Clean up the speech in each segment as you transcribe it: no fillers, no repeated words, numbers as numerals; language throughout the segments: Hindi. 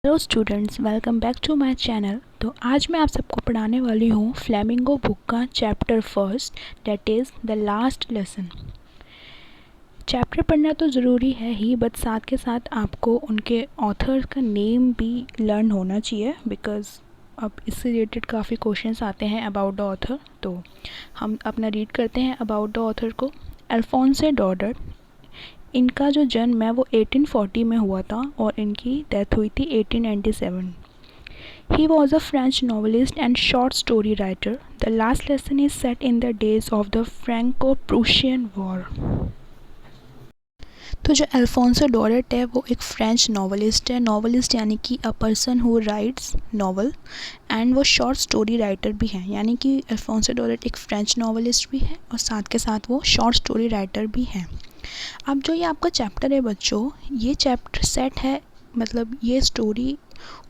Hello students, welcome back to my channel. तो आज मैं आप सबको पढ़ाने वाली हूँ फ्लेमिंगो बुक का chapter first, that is the last lesson. Chapter पढ़ना तो ज़रूरी है ही, बट साथ के साथ आपको उनके ऑथर का नेम भी लर्न होना चाहिए, बिकॉज़ अब इससे रिलेटेड काफ़ी क्वेश्चंस आते हैं अबाउट द ऑथर। तो हम अपना रीड करते हैं अबाउट द ऑथर को। अल्फोंसो डॉडर, इनका जो जन्म है वो 1840 में हुआ था और इनकी डेथ हुई थी 1897। He was a French novelist and short story writer. The last lesson is set in the days of the Franco-Prussian War. तो जो अल्फोंसो डॉरेट है वो एक फ्रेंच नॉवलिस्ट है। नॉवलिस्ट यानी कि a person who rights novel, and वो शॉर्ट स्टोरी राइटर भी हैं, यानी कि अल्फोंसो डॉरेट एक फ्रेंच नॉवलिस्ट भी है और साथ के साथ वो शॉर्ट स्टोरी राइटर भी हैं। अब जो ये आपका चैप्टर है बच्चों, ये चैप्टर सेट है, मतलब ये स्टोरी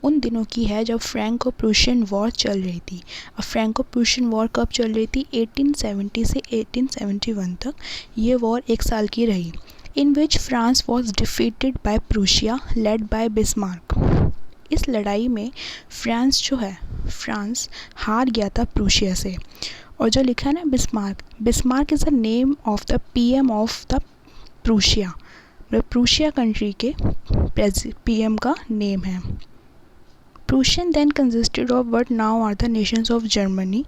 उन दिनों की है जब फ्रैंको प्रूशियन वॉर चल रही थी। अब फ्रैंको प्रूशियन वॉर कब चल रही थी? 1870 से 1871 तक ये वॉर एक साल की रही, in which France was defeated by Prussia led by Bismarck. इस लड़ाई में फ्रांस हार गया था प्रूशिया से। और जो लिखा है ना Bismarck is the name of the PM of the Prussia, मतलब प्रूशिया कंट्री के पीएम का नेम है। Prussian then consisted of what now are the nations of Germany,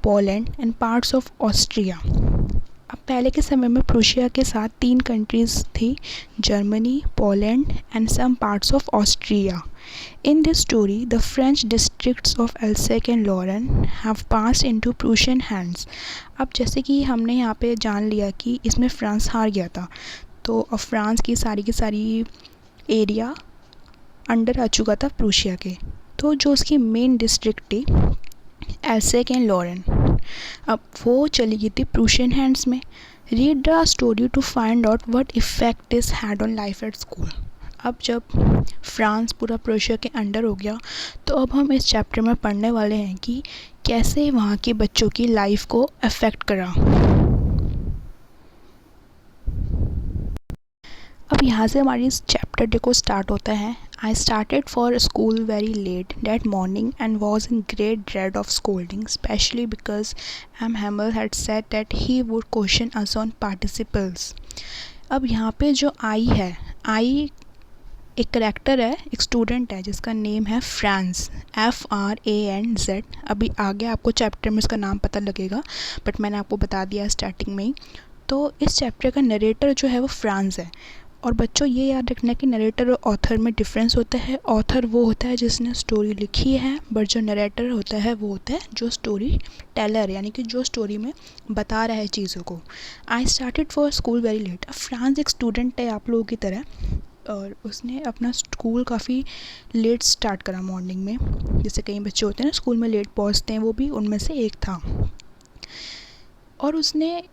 Poland and parts of Austria. अब पहले के समय में प्रूशिया के साथ 3 कंट्रीज़ थी, Germany, Poland and some parts of Austria. In this story, the French districts of Alsace and Lorraine have passed into Prussian hands. अब जैसे कि हमने यहाँ पे जान लिया कि इसमें फ्रांस हार गया था, तो अब फ्रांस की सारी एरिया अंडर आ चुका था प्रूशिया के। तो जो उसकी मेन डिस्ट्रिक्ट थी एल्सेक एंड लॉरेन, अब वो चली गई थी प्रूशियन हैंड्स में। Read the story to find out what effect this had on life at school. अब जब फ्रांस पूरा प्रूशिया के अंडर हो गया, तो अब हम इस चैप्टर में पढ़ने वाले हैं कि कैसे वहाँ के बच्चों की लाइफ को अफेक्ट करा। अब यहाँ से हमारी इस चैप्टर डे को स्टार्ट होता है। I started for school very late that morning and was in great dread of scolding, especially because M Hamel had said that he would question us on participles. अब यहाँ पे जो आई है, आई एक करेक्टर है, एक स्टूडेंट है जिसका नेम है फ्रांस, FRANZ। अभी आगे आपको चैप्टर में इसका नाम पता लगेगा, बट मैंने आपको बता दिया स्टार्टिंग में ही। तो इस चैप्टर का नरेटर जो है वो फ्रांस है। और बच्चों ये याद रखना कि नरेटर और ऑथर में डिफरेंस होता है। ऑथर वो होता है जिसने स्टोरी लिखी है, बट जो नरेटर होता है वो होता है जो स्टोरी टेलर, यानी कि जो स्टोरी में बता रहा है चीज़ों को। I started for school very late. अब फ्रांस एक स्टूडेंट है आप लोगों की तरह, और उसने अपना स्कूल काफ़ी लेट स्टार्ट करा मॉर्निंग में। जैसे कई बच्चे होते हैं ना स्कूल में लेट पहुंचते हैं, वो भी उनमें से एक था। और उसने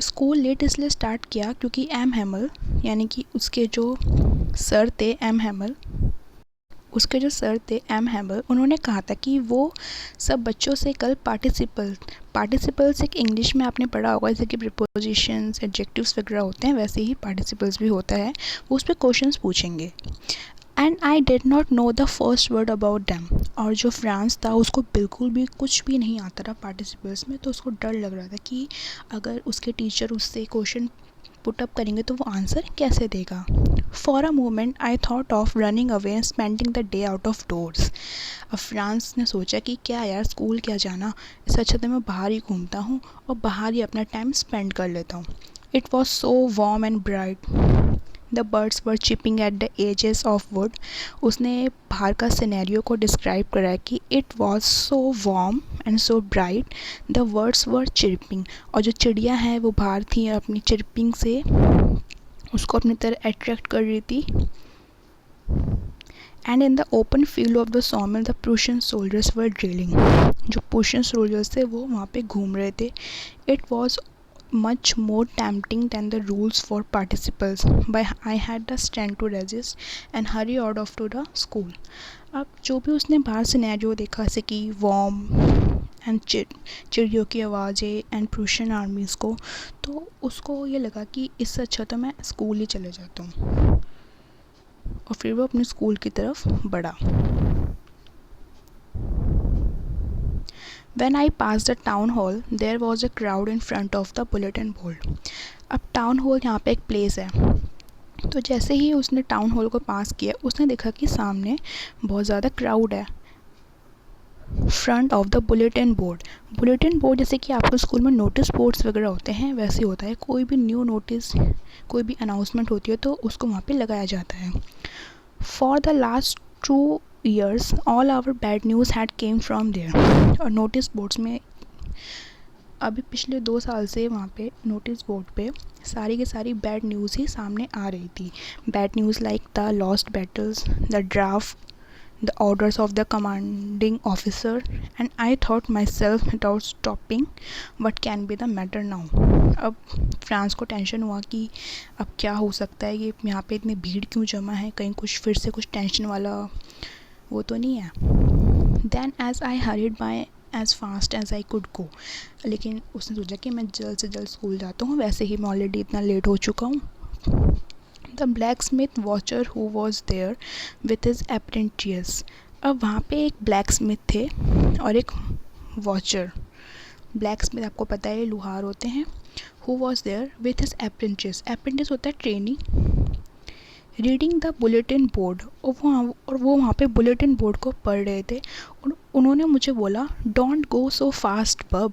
स्कूल लेट इसलिए स्टार्ट किया क्योंकि एम हैमल, यानी कि उसके जो सर थे एम हैमल, उन्होंने कहा था कि वो सब बच्चों से कल पार्टिसिपल्स एक इंग्लिश में आपने पढ़ा होगा, जैसे कि प्रीपोजिशंस, एडजेक्टिव्स वगैरह होते हैं, वैसे ही पार्टिसिपल्स भी होता है, वो उस पर क्वेश्चंस पूछेंगे। And I did not know the first word about them. और जो फ्रांस था उसको बिल्कुल भी कुछ भी नहीं आता था पार्टिसिपल्स में, तो उसको डर लग रहा था कि अगर उसके टीचर उससे क्वेश्चन पुटअप करेंगे तो वो आंसर कैसे देगा। For a moment I thought of running away and spending the day out of doors. अब फ्रांस ने सोचा कि क्या यार स्कूल क्या जाना, इससे अच्छा तो मैं बाहर ही घूमता हूँ और बाहर ही अपना टाइम स्पेंड कर लेता हूँ। It was so warm and bright, the birds were chirping at the edges of wood. उसने बाहर का सिनेरियो को डिस्क्राइब करा है कि it was so warm and so bright, the birds were chirping. और जो चिड़िया हैं वो बाहर थी, अपनी चिरपिंग से उसको अपनी तरह अट्रैक्ट कर रही थी। And in the open field of the सॉमिल the Prussian soldiers were drilling. जो प्रूशियन सोल्जर्स थे वो वहाँ पे घूम रहे थे। It was much more tempting than the rules for participles, but I had the strength to resist and hurry out of to the school. अब जो भी उसने बाहर सिनेरियो देखा, जैसे कि वॉर्म एंड चिड़ियों की आवाज़ें एंड प्रूशियन आर्मीज़ को, तो उसको ये लगा कि इससे अच्छा तो मैं स्कूल ही चले जाता हूँ। और फिर वो अपने स्कूल की तरफ बढ़ा। When I passed the town hall, there was a crowd in front of the bulletin board. अब टाउन हॉल यहाँ पे एक प्लेस है, तो जैसे ही उसने टाउन हॉल को पास किया उसने देखा कि सामने बहुत ज़्यादा क्राउड है front of the bulletin board. Bulletin board जैसे कि आपके स्कूल में नोटिस बोर्ड्स वगैरह होते हैं वैसे होता है, कोई भी न्यू नोटिस कोई भी अनाउंसमेंट होती है तो उसको वहाँ पे लगाया जाता है। For the last 2 years all our bad news had came from there. और नोटिस बोर्ड्स में अभी पिछले 2 साल से वहाँ पे नोटिस बोर्ड पे सारी की सारी बैड न्यूज़ ही सामने आ रही थी। Bad news like the lost battles, the draft, the orders of the commanding officer, and I thought myself without stopping, what can be the matter now? अब फ्रांस को टेंशन हुआ कि अब क्या हो सकता है, ये यहाँ पे इतनी भीड़ क्यों जमा है, कहीं कुछ फिर से कुछ टेंशन वाला वो तो नहीं है। Then as I hurried by as fast as I could go, लेकिन उसने सोचा कि मैं जल्द से जल्द स्कूल जाता हूँ, वैसे ही मैं ऑलरेडी इतना लेट हो चुका हूँ। The blacksmith watcher who was there with his apprentice. अब वहाँ पे एक blacksmith थे और एक watcher. blacksmith आपको पता है लुहार होते हैं। who was there with his apprentice. apprentice होता है trainee. Reading the bulletin board, और वो वहाँ पे बुलेटिन बोर्ड को पढ़ रहे थे और उन्होंने मुझे बोला don't go so fast bub,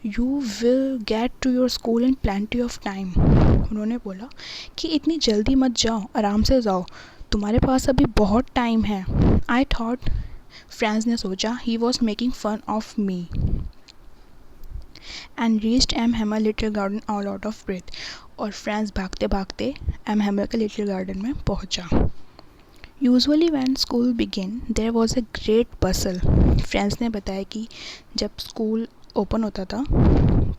you will get to your school in plenty of time. उन्होंने बोला कि इतनी जल्दी मत जाओ, आराम से जाओ, तुम्हारे पास अभी बहुत टाइम है। आई थॉट, फ्रेंड्स ने सोचा, he was making fun of me and reached M Hamer little garden all out of breath. और फ्रेंड्स भागते भागते एम हैमर के लिटिल गार्डन में पहुंचा। Usually when school begin there was a great bustle. Friends ने बताया कि जब स्कूल ओपन होता था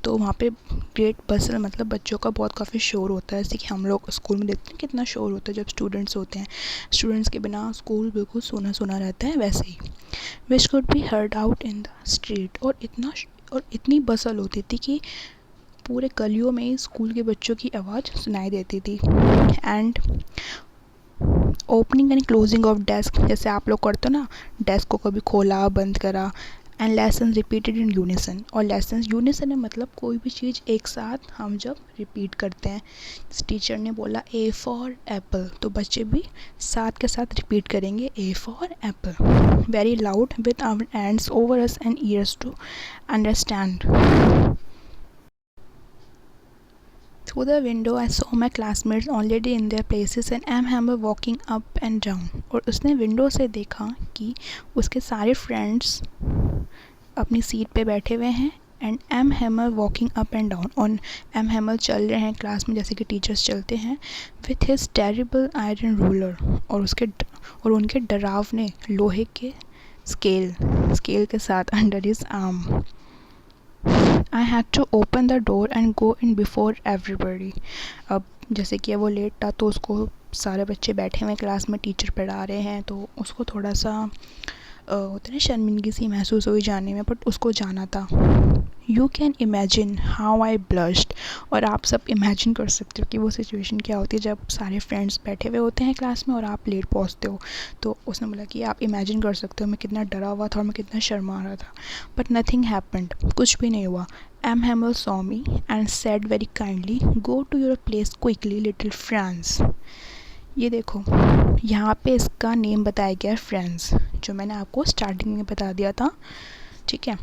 तो वहाँ पे ग्रेट बसल मतलब बच्चों का बहुत काफ़ी शोर होता है, जैसे कि हम लोग स्कूल में देखते हैं कितना शोर होता है जब स्टूडेंट्स होते हैं। स्टूडेंट्स के बिना स्कूल बिल्कुल सूना सूना रहता है, वैसे ही which could be heard out in the street. और इतनी बसल होती थी कि पूरे गलियों में स्कूल के बच्चों की आवाज़ सुनाई देती थी। And opening and closing of desk, जैसे आप लोग करते हो ना, डेस्क को कभी खोला बंद करा। And lesson repeated in unison, और लेसन यूनिसन में मतलब कोई भी चीज़ एक साथ हम जब रिपीट करते हैं, टीचर ने बोला ए फॉर एप्पल तो बच्चे भी साथ के साथ रिपीट करेंगे A for apple. Very loud with our hands over us and ears to understand. Through the window I saw my classmates already in their places and M. Hammer walking up and down. और उसने विंडो से देखा कि उसके सारे फ्रेंड्स अपनी सीट पे बैठे हुए हैं and M Hamer walking up and down, और एम हैमर चल रहे हैं क्लास में जैसे कि टीचर्स चलते हैं, with his terrible iron ruler, और उनके डरावने लोहे के स्केल के साथ under his arm. I had to open the door and go in before everybody. अब जैसे कि वो लेट था तो उसको सारे बच्चे बैठे हुए क्लास में, टीचर पढ़ा रहे हैं, तो उसको थोड़ा सा होता है ना शर्मिंदगी सी महसूस हुई जाने में, बट उसको जाना था। You can imagine how I blushed, और आप सब इमेजिन कर सकते हो कि वो सिचुएशन क्या होती है जब सारे फ्रेंड्स बैठे हुए होते हैं क्लास में और आप लेट पहुंचते हो। तो उसने बोला कि आप इमेजिन कर सकते हो मैं कितना डरा हुआ था और मैं कितना शर्मा रहा था। बट नथिंग हैपेंड, कुछ भी नहीं हुआ। M Hamer saw me and said very kindly, go to your place quickly little France. ये देखो यहाँ पे इसका नेम बताया गया है फ्रेंड्स, जो मैंने आपको स्टार्टिंग में बता दिया था, ठीक है।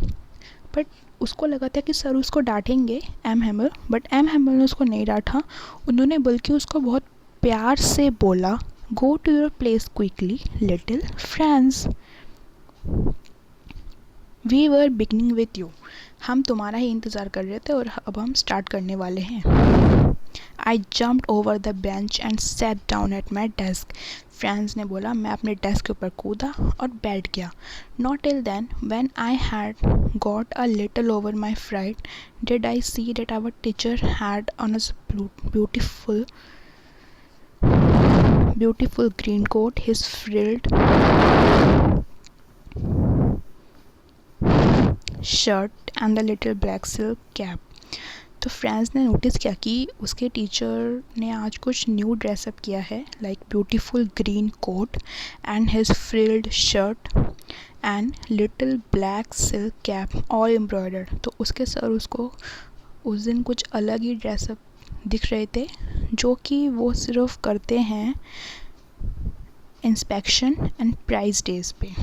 बट उसको लगा था कि सर उसको डांटेंगे M Hamel, but M Hamel ने उसको नहीं डांटा, उन्होंने बल्कि उसको बहुत प्यार से बोला, go to your place quickly little friends, we were beginning with you. हम तुम्हारा ही इंतज़ार कर रहे थे और अब हम स्टार्ट करने वाले हैं। आई jumped over the bench and sat down at my desk. Friends ने बोला, मैं अपने डेस्क के ऊपर कूदा और बैठ गया। Not till then when I had got a little over my fright did I see that our teacher had on a beautiful green coat, his frilled shirt and the little black silk cap. तो फ्रांस ने नोटिस किया कि उसके टीचर ने आज कुछ न्यू ड्रेसअप किया है, like beautiful green coat and his frilled shirt and little black silk cap all embroidered. तो उसके सर उसको उस दिन कुछ अलग ही ड्रेसअप दिख रहे थे, जो कि वो सिर्फ करते हैं इंस्पेक्शन एंड प्राइस डेज पे,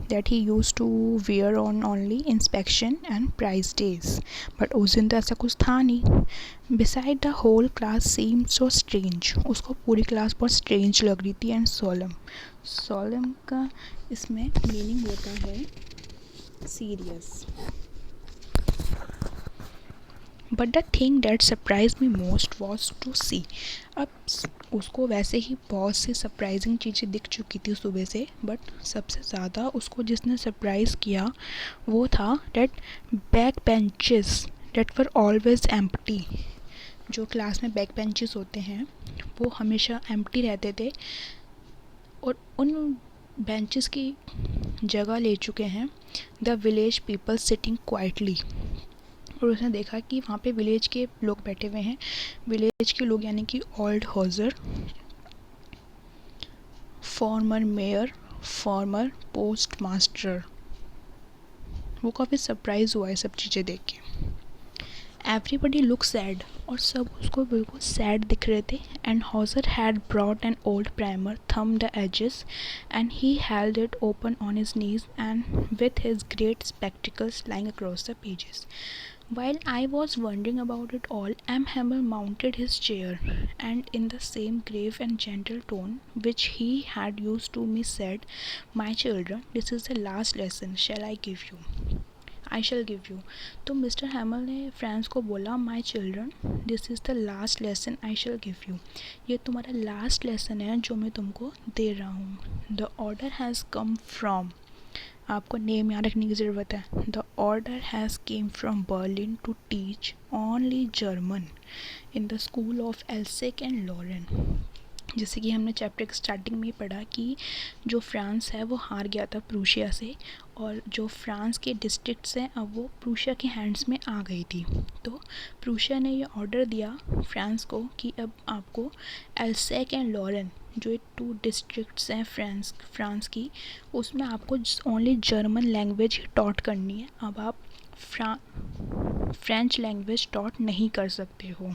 that he used to wear on only inspection and prize days. But उस दिन तो ऐसा कुछ था नहीं. Beside the whole class seemed so strange. उसको पूरी क्लास बहुत strange लग रही थी and solemn. Solemn का इसमें मीनिंग होता है serious. But the thing that surprised me most was to see. अब उसको वैसे ही बहुत सी सरप्राइजिंग चीज़ें दिख चुकी थी सुबह से, बट सबसे ज़्यादा उसको जिसने सरप्राइज़ किया वो था that back benches that were always empty. जो क्लास में बैक बेंचेस होते हैं वो हमेशा एम्प्टी रहते थे और उन बेंचेस की जगह ले चुके हैं the village people sitting quietly. और उसने देखा कि वहाँ पे विलेज के लोग बैठे हुए हैं। विलेज के लोग यानी कि old Hauser, farmer mayor, former post master. वो काफ़ी सरप्राइज़ हुआ है सब चीज़ें देख के। एवरीबडी लुक सैड, और सब उसको बिल्कुल सैड दिख रहे थे। And Hauser had brought an old primer, thumb the edges and he held it open on his knees and with his great spectacles lying across the pages. While I was wondering about it all, M. Hamel mounted his chair, and in the same grave and gentle tone which he had used to me said, "My children, this is the last lesson shall I give you. I shall give you." तो मिस्टर हैमल ने फ्रांस को बोला, "My children, this is the last lesson I shall give you." ये तुम्हारा लास्ट लेसन है जो मैं तुमको दे रहा हूँ. The order has come from, आपको नेम याद रखने की ज़रूरत है. The order has come from Berlin to teach only German in the school of Alsace and Lorraine. जैसे कि हमने चैप्टर के स्टार्टिंग में ही पढ़ा कि जो फ्रांस है वो हार गया था प्रूशिया से, और जो फ्रांस के डिस्ट्रिक्ट्स हैं अब वो प्रूशिया के हैंड्स में आ गई थी. तो प्रूशिया ने ये ऑर्डर दिया फ्रांस को कि अब आपको एल्सेक एंड लॉरेन, जो ये 2 डिस्ट्रिक्ट्स हैं फ्रांस की, उसमें आपको only German language he taught करनी है. अब आप फ्रेंच लैंग्वेज टॉट नहीं कर सकते हो.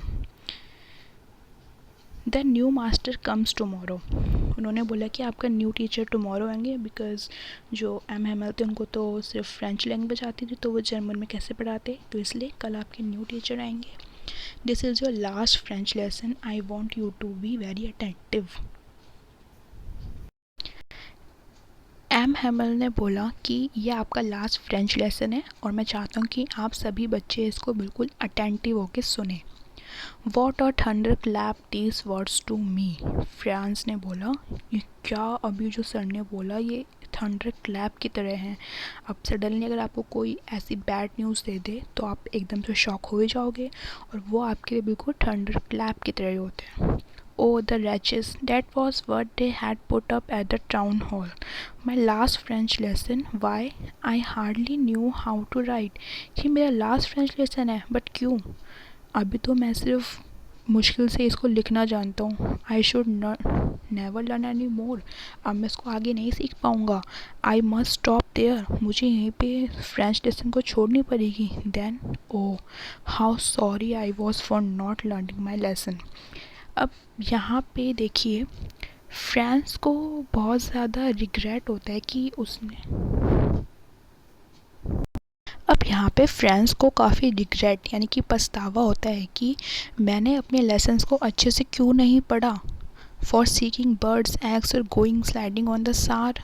The new master comes tomorrow. उन्होंने बोला कि आपका न्यू टीचर टुमारो आएंगे, बिकॉज़ जो एम हैमल थे उनको तो सिर्फ फ्रेंच लैंग्वेज आती थी, तो वो जर्मन में कैसे पढ़ाते, तो इसलिए कल आपके न्यू टीचर आएंगे. This is your last French lesson, I want you to be very attentive. M Hamel ने बोला कि ये आपका लास्ट फ्रेंच लेसन है और मैं चाहता हूँ कि आप सभी बच्चे इसको बिल्कुल अटेंटिव होकर सुने. What a thunder clap these words to me. France ने बोला, ये क्या अभी जो सर ने बोला ये थंडर क्लैप की तरह है. अब सडनली अगर आपको कोई ऐसी बैड न्यूज़ दे दे तो आप एकदम से शॉक हो जाओगे, और वो आपके लिए बिल्कुल थंडर क्लैप की तरह ही होते हैं. Oh, the wretches, that was what they had put up at the town hall. My last French lesson, why, I hardly knew how to write. ये मेरा लास्ट फ्रेंच लेसन है, बट क्यों? अभी तो मैं सिर्फ मुश्किल से इसको लिखना जानता हूँ. I should never learn any more. अब मैं इसको आगे नहीं सीख पाऊँगा. I must stop there. मुझे यहीं पे फ्रेंच लेसन को छोड़नी पड़ेगी. Then oh how sorry I was for not learning my lesson. अब यहाँ पे देखिए फ्रांस को बहुत ज़्यादा रिग्रेट होता है कि उसने, अब यहाँ पे फ्रांस को काफ़ी रिग्रेट यानी कि पछतावा होता है कि मैंने अपने लेसन्स को अच्छे से क्यों नहीं पढ़ा. फॉर सीकिंग बर्ड्स एग्स और गोइंग स्लाइडिंग ऑन द सार.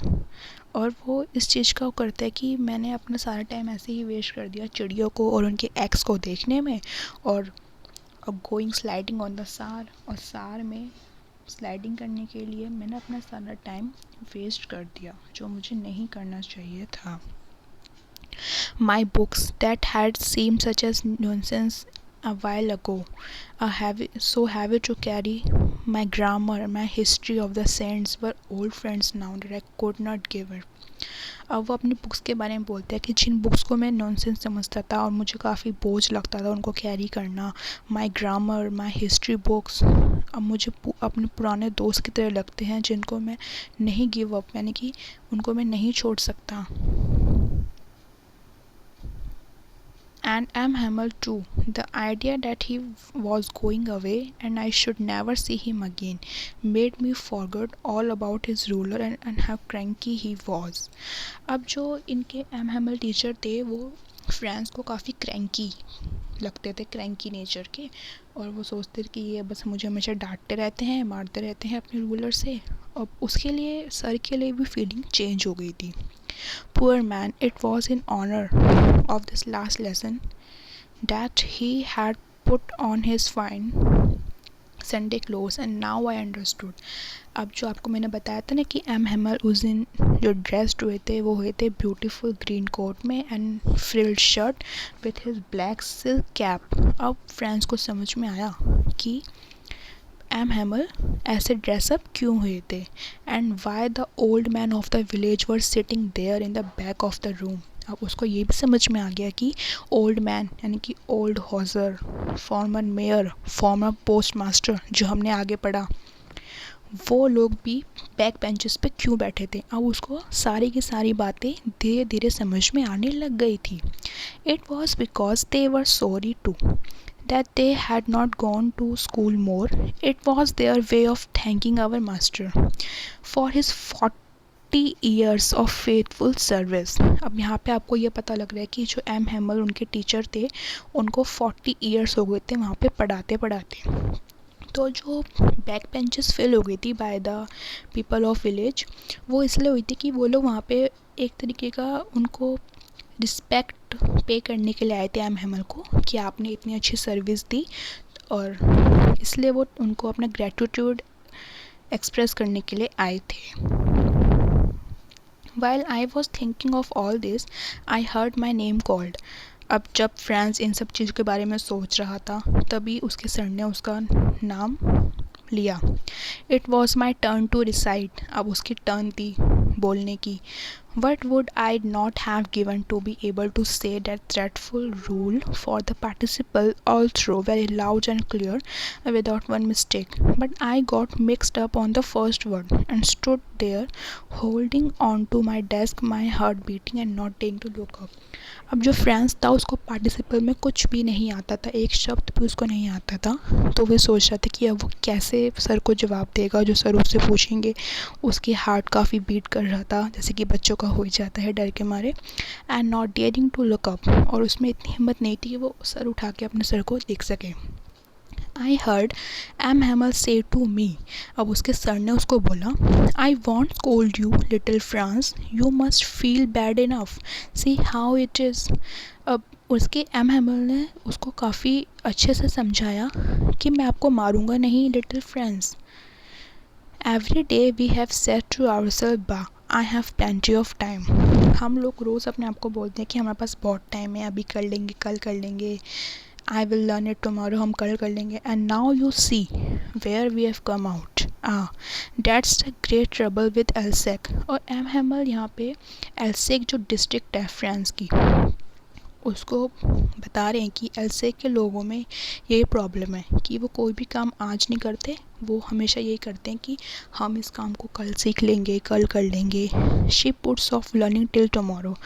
और वो इस चीज़ का करता है कि मैंने अपना सारा टाइम ऐसे ही वेस्ट कर दिया चिड़ियों को और उनके एग्स को देखने में, और गोइंग स्लाइडिंग ऑन द सार, और सार में स्लाइडिंग करने के लिए मैंने अपना सारा टाइम वेस्ट कर दिया जो मुझे नहीं करना चाहिए था. My books that had seemed such as nonsense a while ago, so heavy to carry, my grammar, my history of the saints, were old friends now that I could not give it. अब वो अपनी बुक्स के बारे में बोलते हैं कि जिन बुक्स को मैं नॉनसेंस समझता था और मुझे काफ़ी बोझ लगता था उनको कैरी करना, my grammar, my history books, अब मुझे अपने पुराने दोस्त की तरह लगते हैं जिनको मैं नहीं गिव अप, यानी कि उनको मैं नहीं छोड़ सकता. And M. Hamel too. The idea that he was going away and I should never see him again made me forget all about his ruler and how cranky he was. अब जो इनके एम हैमल टीचर थे वो फ्रांस को काफ़ी क्रैंकी लगते थे, क्रैंकी नेचर के, और वो सोचते थे कि ये बस मुझे हमेशा डांटते रहते हैं, मारते रहते हैं अपने रूलर से. और उसके लिए सर के लिए भी फीलिंग चेंज हो गई थी. Poor man, it was in honor of this last lesson that he had put on his fine Sunday clothes and now I understood. अब जो आपको मैंने बताया था ना कि एम हैमल उस दिन जो ड्रेस्ड हुए थे वो हुए थे ब्यूटीफुल ग्रीन कोट में and frilled shirt with his black silk cap. अब फ्रेंड्स को समझ में आया कि एम हैमल ऐसे ड्रेसअप क्यों हुए थे and why the old man of the village were sitting there in the back of the room. अब उसको ये भी समझ में आ गया कि ओल्ड मैन यानी कि old Hauser, former mayor, former post master जो हमने आगे पढ़ा, वो लोग भी बैक बेंचेस पे क्यों बैठे थे. अब उसको सारी की सारी बातें धीरे धीरे समझ में आने लग गई थी. It was because they were sorry to that they had not gone to school more. It was their way of thanking our master for his 40 years of faithful service. अब यहाँ पे आपको ये पता लग रहा है कि जो एम हैमल उनके टीचर थे उनको 40 years हो गए थे वहाँ पे पढ़ाते पढ़ाते. तो जो बैक बेंचेस फिल हो गई थी by the people of village, वो इसलिए हुई थी कि वो लोग वहाँ पे एक तरीके का उनको रिस्पेक्ट पे करने के लिए आए थे एम हैमल को कि आपने इतनी अच्छी सर्विस दी, और इसलिए वो उनको अपना ग्रेटिट्यूड एक्सप्रेस करने के लिए आए थे. While I was thinking of all this, I heard my name called. अब जब फ्रांस इन सब चीज़ों के बारे में सोच रहा था तभी उसके सर ने उसका नाम लिया. It was my turn to recite. अब उसकी टर्न थी बोलने की. What would I not have given to be able to say that dreadful rule for the participle all through very loud and clear without one mistake. But I got mixed up on the first word and stood there holding on to my desk, my heart beating and not daring to look up. अब जो फ्रांस था उसको पार्टिसिपल में कुछ भी नहीं आता था, एक शब्द भी उसको नहीं आता था. तो वे सोच रहा था कि अब वो कैसे सर को जवाब देगा जो सर उससे पूछेंगे. उसकी हार्ट काफ़ी बीट कर रहा था जैसे कि बच्चों का हो जाता है डर के मारे. And not daring to look up, और उसमें इतनी हिम्मत नहीं थी कि वो सर उठा के अपने सर को देख सके. आई हर्ड एम हैमल से टू मी. अब उसके सर ने उसको बोला, I want scold you little France, you must feel bad enough, see how it is. अब उसके एम हैमल ने उसको काफ़ी अच्छे से समझाया कि मैं आपको मारूंगा नहीं little France. Every day we have said to ourselves bah I have plenty of time. हम लोग रोज़ अपने आप को बोलते हैं कि हमारे पास बहुत टाइम है, अभी कर लेंगे, कल कर लेंगे, I will learn it tomorrow, हम कल कर लेंगे. And now you see where we have come out. That's the great trouble with Alsace. और एम हैमल यहाँ पे एल्सेक जो डिस्ट्रिक्ट है फ्रांस की उसको बता रहे हैं कि एल्से के लोगों में ये प्रॉब्लम है कि वो कोई भी काम आज नहीं करते, वो हमेशा यही करते हैं कि हम इस काम को कल सीख लेंगे, कल कर लेंगे. She puts off learning till tomorrow.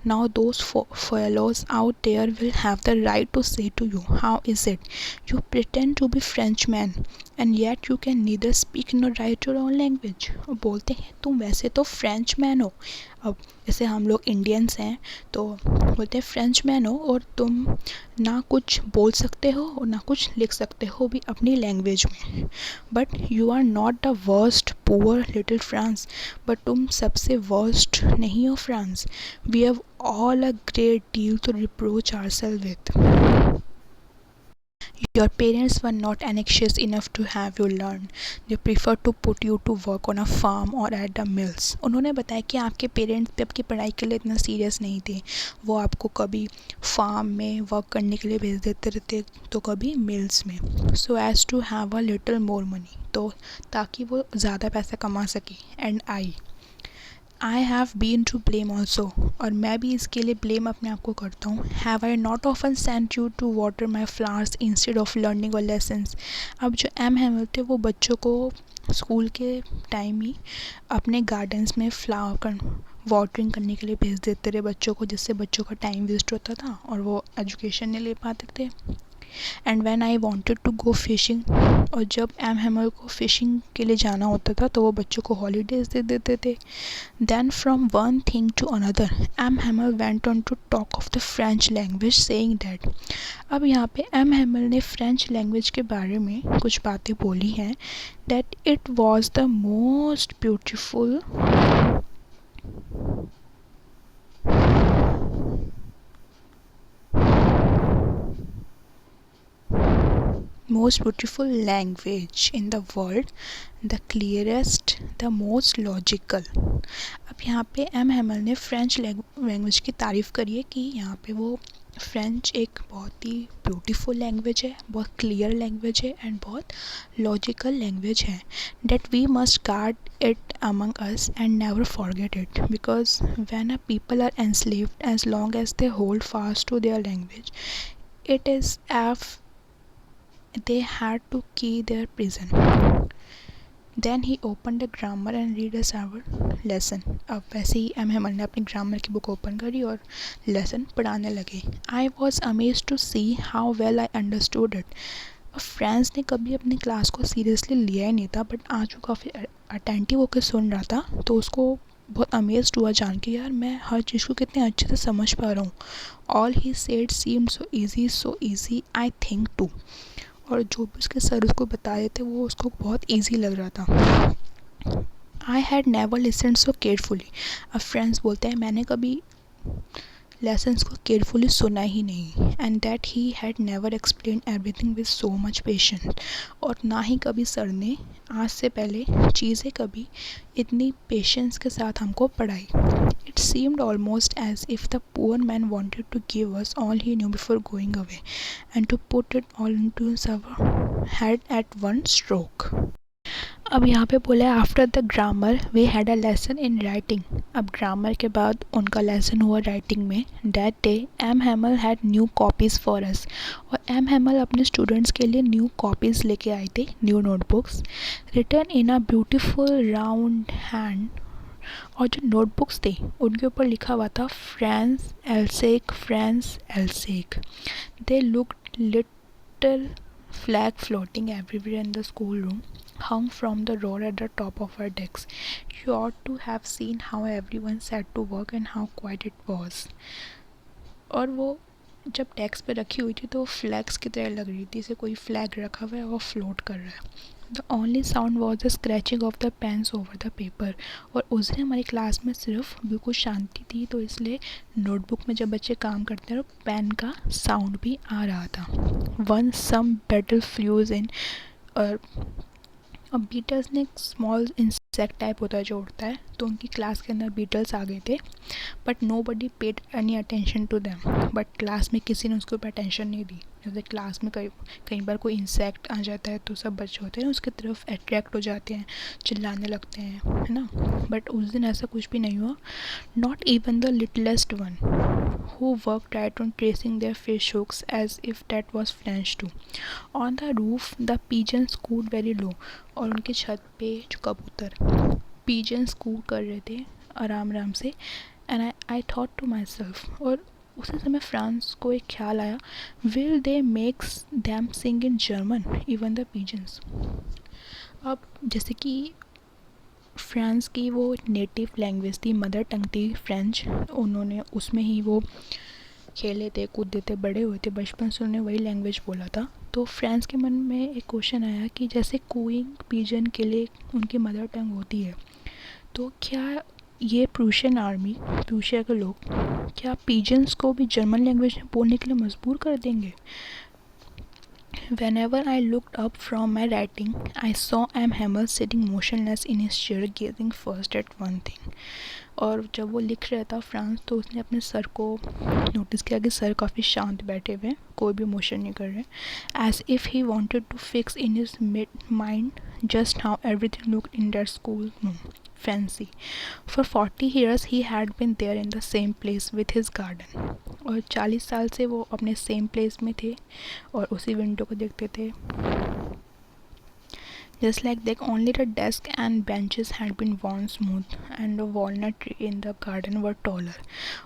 Now those fellows out there will have the right to say to you, how is it you pretend to be French man and yet you can neither speak nor write your own language. बोलते हैं तुम वैसे तो फ्रेंच मैन हो. अब जैसे हम लोग इंडियंस हैं तो बोलते हैं फ्रेंच मैन हो और तुम ना कुछ बोल सकते हो और ना कुछ लिख सकते हो भी अपनी लैंग्वेज में. But you are not the worst poor little France. बट तुम सबसे वर्स्ट नहीं हो France. We have all a great deal to reproach ourself with. Your parents were not anxious enough to have you learn. They preferred to put you to work on a farm or at the mills. उन्होंने बताया कि आपके पेरेंट्स भी आपकी पढ़ाई के लिए इतना सीरियस नहीं थे. वो आपको कभी फार्म में वर्क करने के लिए भेज देते रहते तो कभी मिल्स में. So as to have a little more money. तो ताकि वो ज़्यादा पैसा कमा सके. And I I have been to blame also, और मैं भी इसके लिए ब्लेम अपने आप को करता हूँ. Have I not often sent you to water my flowers instead of learning और लेसन्स. अब जो एम हैमल थे वो बच्चों को स्कूल के टाइम ही अपने गार्डन्स में फ्लावर वाटरिंग करने के लिए भेज देते रहे बच्चों को, जिससे बच्चों का टाइम वेस्ट होता था और वो एजुकेशन नहीं ले पाते थे. And when I wanted to go fishing, और जब एम हैमल को फिशिंग के लिए जाना होता था तो वो बच्चों को हॉलीडेज दे देते थे. Then from one thing to another M Hamel went on to talk of the French language saying that. अब यहाँ पे एम हैमल ने फ्रेंच लैंग्वेज के बारे में कुछ बातें बोली हैं. That it was the most beautiful language in the world, the clearest, the most logical. अब यहाँ पे एम हैमल ने फ्रेंच लैंग्वेज की तारीफ़ करी है कि यहाँ पे वो फ्रेंच एक बहुत ही ब्यूटीफुल लैंग्वेज है, बहुत क्लियर लैंग्वेज है एंड बहुत लॉजिकल लैंग्वेज है. That we must guard it among us and never forget it, because when a people are enslaved, as long as they hold fast to their language, it is as they had to key their prison. Then he opened the grammar and read us our lesson. अब वैसे ही एम हैमल ने अपनी ग्रामर की बुक ओपन करी और लेसन पढ़ाने लगे. I was amazed to see how well I understood it. Friends ने कभी अपनी क्लास को सीरियसली लिया ही नहीं था, बट आज वो काफ़ी अटेंटिव होकर सुन रहा था तो उसको बहुत अमेज्ड हुआ जान के, यार मैं हर चीज़ को कितने अच्छे से समझ पा रहा हूँ. All he said seemed so easy I think too. और जो भी उसके सर उसको बता रहे थे वो उसको बहुत ईजी लग रहा था. I had never listened so carefully. अब फ्रेंड्स बोलते हैं मैंने कभी लेसन्स को केयरफुली सुना ही नहीं. And that he had never explain everything with so much patience. और ना ही कभी सर ने आज से पहले चीज़ें कभी इतनी पेशेंस के साथ हमको पढ़ाई. It seemed almost as if the poor man wanted to give us all he knew before going away and to put it all into our head at one stroke. अब यहाँ पे बोला है after the grammar we had a lesson in writing. अब ग्रामर के बाद उनका लेसन हुआ राइटिंग में. That day M Hamel had new copies for us. और एम हैमल अपने स्टूडेंट्स के लिए न्यू कॉपीज़ लेके आए थे, new notebooks written in a beautiful round hand. और जो नोटबुक्स थे उनके ऊपर लिखा हुआ था France Alsace, France Alsace. They looked little flag floating everywhere in the schoolroom, hung from the rod at the top of our decks. You ought to have seen how everyone set to work and how quiet it was. और वो जब डेस्क पे रखी हुई थी तो फ्लैग्स की तरह लग रही थी, जैसे कोई फ्लैग रखा हुआ है और फ्लोट कर रहा है. The only sound was the scratching of the pens over the paper. और उस दिन हमारी क्लास में सिर्फ बिल्कुल शांति थी, तो इसलिए नोटबुक में जब बच्चे काम करते हैं तो पेन का साउंड भी आ रहा था. वन सम बैटल फ्यूज इन. और अब बीटल्स ने एक स्मॉल इंसेक्ट टाइप होता है जो उड़ता है, तो उनकी क्लास के अंदर बीटल्स आ गए थे. But nobody paid any attention to them. But class में किसी ने उसके ऊपर अटेंशन नहीं दी. जैसे क्लास में कई बार कोई इंसेक्ट आ जाता है तो सब बच्चे होते हैं उसकी तरफ अट्रैक्ट हो जाते हैं, चिल्लाने लगते हैं, है ना. बट उस दिन ऐसा कुछ भी नहीं हुआ. Not even the littlest one who worked right on tracing their fish hooks as if that was French too. On the roof, the pigeons cooed very low. और उनके छत पे जो कबूतर pigeons कूक कर रहे थे आराम आराम से. and I thought to myself, और उसी समय फ्रांस को एक ख्याल आया, will they make them sing in German, even the pigeons. अब जैसे कि फ्रांस की वो नेटिव लैंग्वेज थी, मदर टंग थी फ्रेंच, उन्होंने उसमें ही वो खेले थे, कूदे थे, बड़े हुए थे, बचपन से उन्होंने वही लैंग्वेज बोला था. तो फ्रांस के मन में एक क्वेश्चन आया कि जैसे कूइंग पिजन के लिए उनकी मदर टंग होती है, तो क्या ये प्रूशियन आर्मी, प्रूशिया के लोग क्या पिजन्स को भी जर्मन लैंग्वेज में बोलने के लिए मजबूर कर देंगे. Whenever I looked up from my writing, I saw M. Hamel sitting motionless in his chair, gazing first at one thing. और जब वो लिख रहा था फ्रांस, तो उसने अपने सर को नोटिस किया कि सर काफ़ी शांत बैठे हुए हैं, कोई भी मोशन नहीं कर रहे. As if he wanted to fix in his mind just how everything looked in that school room. fancy. For 40 years he had been there in the same place with his garden. और 40 साल से वो अपने सेम प्लेस में थे और उसी विंडो को देखते थे. Just like that, only the desk and benches had been worn smooth, and the walnut tree in the garden were taller.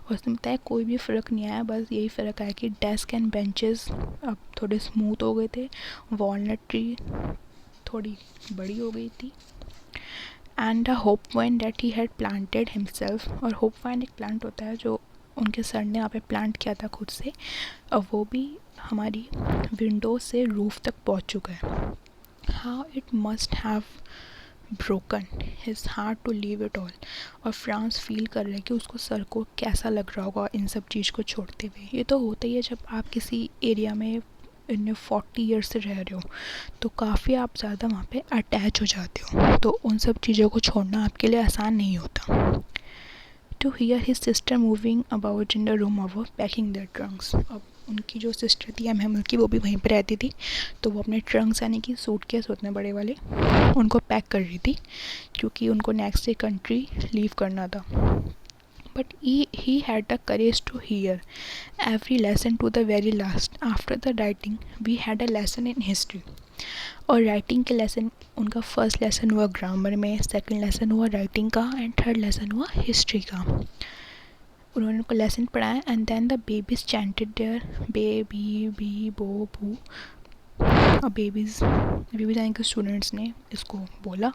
और उसने बताया कोई भी फ़र्क नहीं आया, बस यही फ़र्क आया कि डेस्क एंड बेंचेस अब थोड़े स्मूथ हो गए थे, वॉलनट ट्री थोड़ी बड़ी हो गई थी. And the hope wine that he had planted himself, और होप वाइन एक प्लांट होता है जो उनके सर ने यहाँ पे प्लांट किया था खुद से, और वो भी हमारी विंडो से रूफ तक पहुँच चुका है. How it must have broken his heart to leave it all. और फ्रांस फील कर रहा है कि उसको सर को कैसा लग रहा होगा इन सब चीज़ को छोड़ते हुए. ये तो होता ही है जब आप किसी एरिया में इन 40 ईयर्स से रह रहे हो, तो काफ़ी आप ज़्यादा वहाँ पे अटैच हो जाते हो, तो उन सब चीज़ों को छोड़ना आपके लिए आसान नहीं होता. To hear his sister moving about in the room over packing their trunks. अब उनकी जो सिस्टर थी एम की, वो भी वहीं पे रहती थी, तो वो अपने ट्रंक्स यानी कि सूटकेस होते हैं बड़े वाले, उनको पैक कर रही थी क्योंकि उनको नेक्स्ट डे कंट्री लीव करना था. But he had the courage to hear every lesson to the very last. After the writing, we had a lesson in history. और राइटिंग के लेसन, उनका फर्स्ट लेसन हुआ ग्रामर में, सेकंड लेसन हुआ राइटिंग का, एंड थर्ड लेसन हुआ हिस्ट्री का. उन्होंने उनको लेसन पढ़ाया. And then the babies chanted their, baby be bo bu, और बेबीज यानी कि स्टूडेंट्स ने इसको बोला.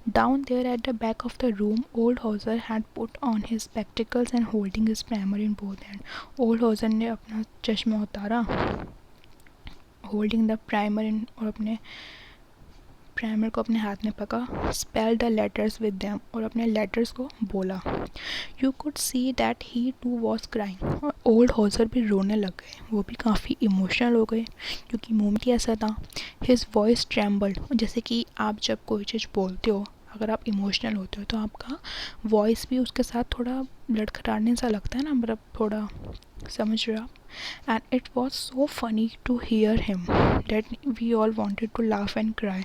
Down there at the back of the room old Hauser had put on his spectacles and holding his primer in both hand. Old Hauser ने अपना चश्मा उतारा, होल्डिंग द प्राइमर इन, और अपने प्राइमर को अपने हाथ में पकड़ा. Spell the letters with them, और अपने लेटर्स को बोला. You could see that he too was crying, और ओल्ड हॉजर भी रोने लग गए, वो भी काफ़ी इमोशनल हो गए क्योंकि मूवमेंट ऐसा था. हिज वॉइस ट्रेम्बल्ड, जैसे कि आप जब कोई चीज़ बोलते हो, अगर आप इमोशनल होते हो तो आपका वॉइस भी उसके साथ थोड़ा लड़खड़ाने सा लगता है ना, मतलब थोड़ा, समझ रहे हो आप. And it was so funny to hear him that we all wanted to laugh and cry.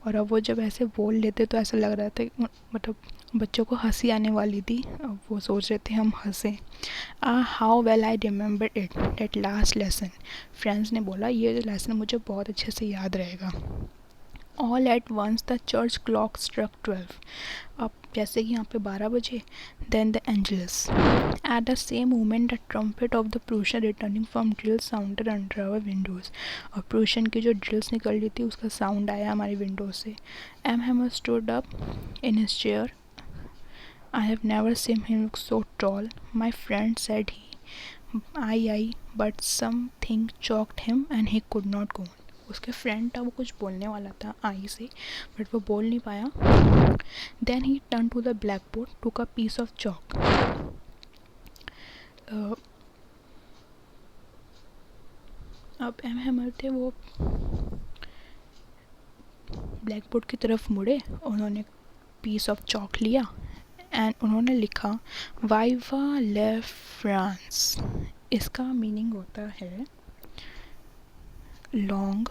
और अब वो जब ऐसे बोल लेते तो ऐसा लग रहा था, मतलब बच्चों को हंसी आने वाली थी, अब वो सोच रहे थे हम हंसें. How well I remember it that last lesson. Friends ने बोला ये जो लेसन मुझे बहुत अच्छे से याद रहेगा. All at once the church clock struck 12. अब जैसे कि यहाँ पे 12 बजे. Then the Angelus. At the same moment the trumpet of the Prussian returning from drill sounded under our windows. और प्रूशियन की जो ड्रिल्स निकल रही थी उसका साउंड आया हमारी विंडो से. M. Hammer stood up in his chair. I have never seen him look so tall. My friend said he, I, but something choked him and he could not go on. उसके फ्रेंड था, वो कुछ बोलने वाला था आई से, बट वो बोल नहीं पाया. Then he turn to the blackboard, took a piece of chalk. अब एम हैमर थे, वो ब्लैक बोर्ड की तरफ मुड़े, उन्होंने पीस ऑफ चॉक लिया एंड उन्होंने लिखा वाइवा ले फ्रांस. इसका मीनिंग होता है लॉन्ग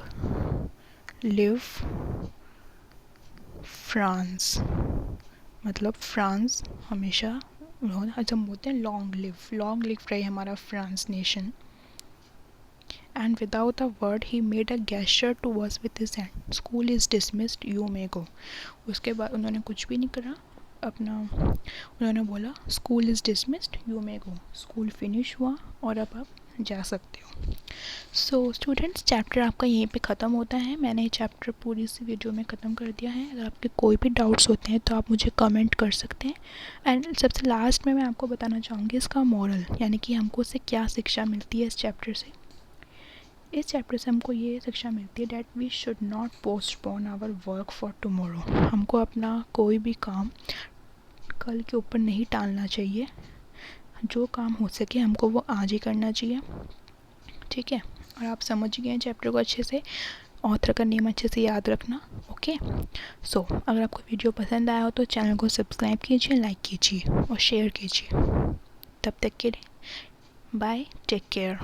लिव फ्रांस, मतलब फ्रांस हमेशा, अच्छा हम बोलते हैं लॉन्ग लिव रहे हमारा France nation. And without a word he made a gesture towards with his hand. School is dismissed, you may गो. उसके बाद उन्होंने कुछ भी नहीं करा, अपना उन्होंने बोला school is dismissed, you may go. School finish हुआ और अब आप जा सकते हो. सो स्टूडेंट्स, चैप्टर आपका यहीं पे ख़त्म होता है. मैंने चैप्टर पूरी इस वीडियो में ख़त्म कर दिया है. अगर आपके कोई भी डाउट्स होते हैं तो आप मुझे कमेंट कर सकते हैं. एंड सबसे लास्ट में मैं आपको बताना चाहूँगी इसका मॉरल, यानी कि हमको उससे क्या शिक्षा मिलती है इस चैप्टर से. इस चैप्टर से हमको ये शिक्षा मिलती है that we should not postpone our work for tomorrow. हमको अपना कोई भी काम कल के ऊपर नहीं टालना चाहिए. जो काम हो सके हमको वो आज ही करना चाहिए, ठीक है. और आप समझ गए हैं चैप्टर को अच्छे से, ऑथर का नेम अच्छे से याद रखना. ओके. सो अगर आपको वीडियो पसंद आया हो तो चैनल को सब्सक्राइब कीजिए, लाइक कीजिए और शेयर कीजिए. तब तक के लिए बाय, टेक केयर.